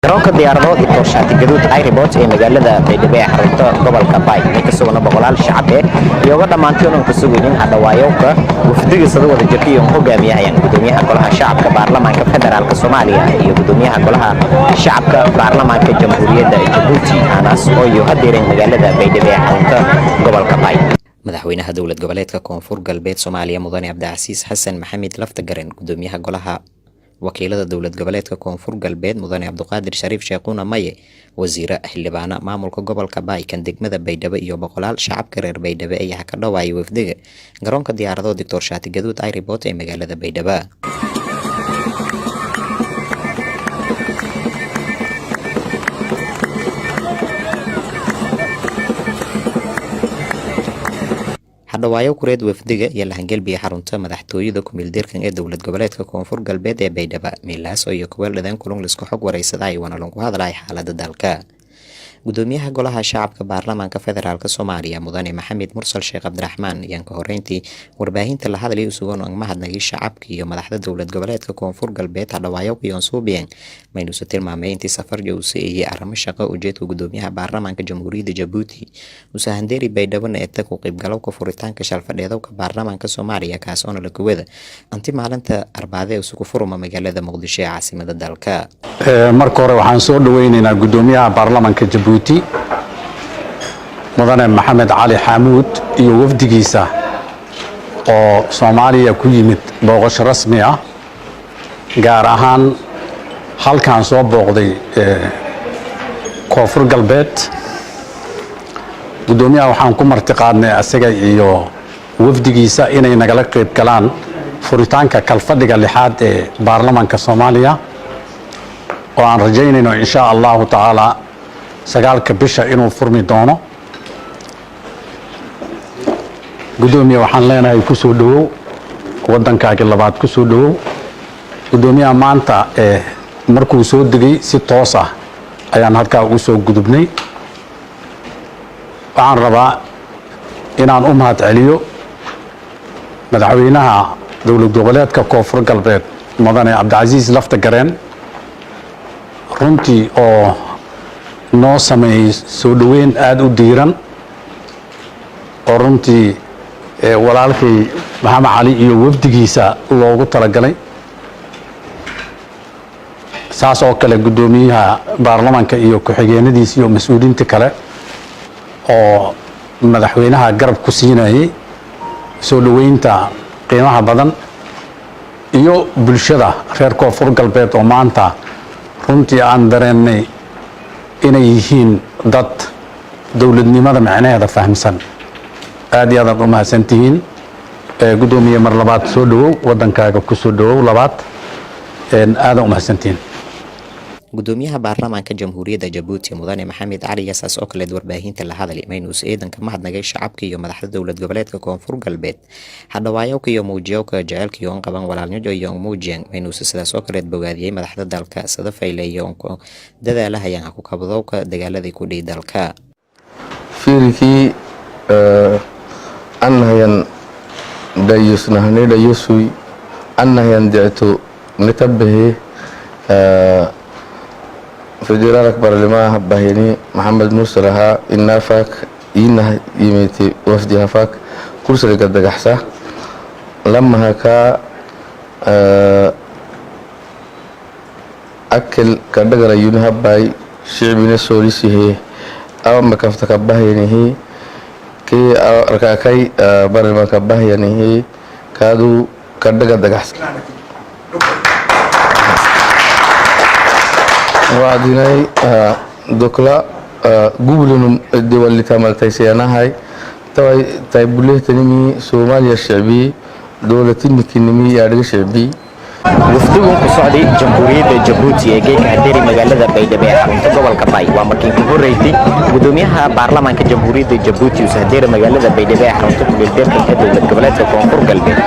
garoonka diyaaradaha Dr. Shaati Gaduud Airport ee magaalada Baydhabo ee xarunta gobolka Bay ka sugana boqolaal shacab iyo uga dhamaantii oo ka sugayeen hadhawaayowka wafdiga sida wada jirka iyo hogaamiyaha gudoomiyaha golaha shacabka baarlamaanka federaalka Soomaaliya iyo gudoomiyaha golaha shacabka baarlamaanka jamhuuriyadda Djibouti anas oo hadeereen magaalada Baydhabo ee xarunta gobolka Bay madaxweynaha dawlad goboleedka Koonfur Galbeed Soomaaliya Mudane Cabdicasiis Xasan Maxamed Laftagaran gudoomiyaha golaha wakiilada dawlad goboleedka Koonfur Galbeed Mudane Cabduqaadir Shariif Sheekuna Maye wasiira xildhibaana maamulka gobolka Bay kan degmada Baydhabo iyo boqolaal shacabka reer Baydhabo ayaa ka dhawaayay wafdiga garoonka diyaaradaha Dr. Shaati Gaduud Airport ee magaalada Baydhabo hadhawaayo kureed wafdiga iyo lahangalbiya xarunta madaxtooyada ku meeldeerkan ee dawlad goboleedka Koonfur Galbeed ee Baydhabo meelaas oo ku weeldadeen kulan la isku xog wareysaday wana lagu hadlay xaaladda dalka gudoomiyaha golaha shacabka baarlamaanka federaalka Soomaaliya Mudane Maxamed Mursal Sheekh Cabdiraxmaan ayaan ka horeyntii warbaahinta la hadlay isugoon mahadnaqay shacabka iyo madaxda dawlad goboleedka Koonfur Galbeed hadhawaayo iyo suubiyeen maynuusa tilmaamay intii safar jawsi iyo arrimo shaqo ujeedka gudoomiyaha baarlamaanka jamhuuriyadda Djibouti usahandeeri Baydhabo ee ku qayb galowga furitaanka shalfadheedka baarlamaanka Soomaaliya kaas oo la kuwada anti maalinta Arbacada isugu furma magaalada Muqdisho ee caasimadda dalka marka hore waxaan soo dhaweynaynaa gudoomiyaha baarlamaanka Djibouti Mudane Maxamed Cali Xamuud iyo wafdigiisa oo Soomaaliya ku yimid booqasho rasmi ah gaar ahaan halkaan soo booqday Koonfur Galbeed gudoomiyaha waxaan ku martiqaadnay asaga iyo wafdigiisa inay nagala qayb galaan furitaanka kalfadhiga lixaad ee baarlamaanka Soomaaliya oo aan rajaynayno insha Allah taala sagaalka bisha inuu furmi doono gudoomiyaha waxaan leenahay ku soo dhawow wadankaaga labaad ku soo dhawow gudoomiyaha maanta markuu soo degay si toos ah ayaan halkaa ugu soo gudubnay waxaan rabaa inaan u mahad celiyo madaxweynaha dawlad goboleedka Koonfur Galbeed Mudane Cabdicasiis Laftagaran runtii oo noo sameeyay soo dhaweyn aad u diiran oo runtii walaalkay Maxamed Cali iyo wafdigiisa loogu talagalay saas oo kale gudoomiyaha baarlamaanka iyo ku-xigeenadiisa iyo mas'uuliyiinta kale oo madaxweynaha garab ku siinayay soo dhaweynta qiimaha badan iyo bulshada reer Koonfur Galbeed oo maanta runtii aan dareennay inay yihiin dad dawladnimada macnaheeda fahamsan aad iyo aad u mahadsantihiin gudoomiye mar labaad soo dhawow wadankaaga ku soo dhawow labaad aad u mahadsantihiin gudoomiyaha baarlamaanka jamhuuriyadda Djibouti Mudane Maxamed Cali Yasaas oo kale warbaahinta la hadlay maynuus eedanka mahadnaqay shacabka iyo madaxda dawlad goboleedka Koonfur Galbeed hadhawaayo iyo muujiyowka jaceelka iyo qaban walaalnimo iyo muujiyeen maynuus sidaas oo kale bogaadiyay madaxda dalka sida fayleeyo dadaalahayaan ku kabadowka dagaaladii ku dhigay dalka fiirkii annahan dayusnahne dayusui annahan dictu nitabahi federaalka baarlamaanka bahayni Maxamed Mursal inafak inah yimiti wafdi hafak kursiga dagaxsa lama haka akil kadagala yunhabay shicbina soolisihi aw makafta ka bahaynihi ki arkakay baarlamaanka bahaynihi kaadu kadaga dagaxsa وعدناي دكلا قبلهم الدول اللي تيسيناهاي تاي بوله تنمي سوماليا الشعبي دولة النمي يارجع شعبي wafdigu ku socday jamhuuriyadda Djibouti ee geeka hadeeri magaalada Baydhabo ee xarunta gobolka Bay waa markii ugu horeysay gudoomiyaha baarlamaanka jamhuuriyadda Djibouti uu hadeeri magaalada Baydhabo ee xarunta ku meeldeerkan ee dawlad goboleedka Koonfur Galbeed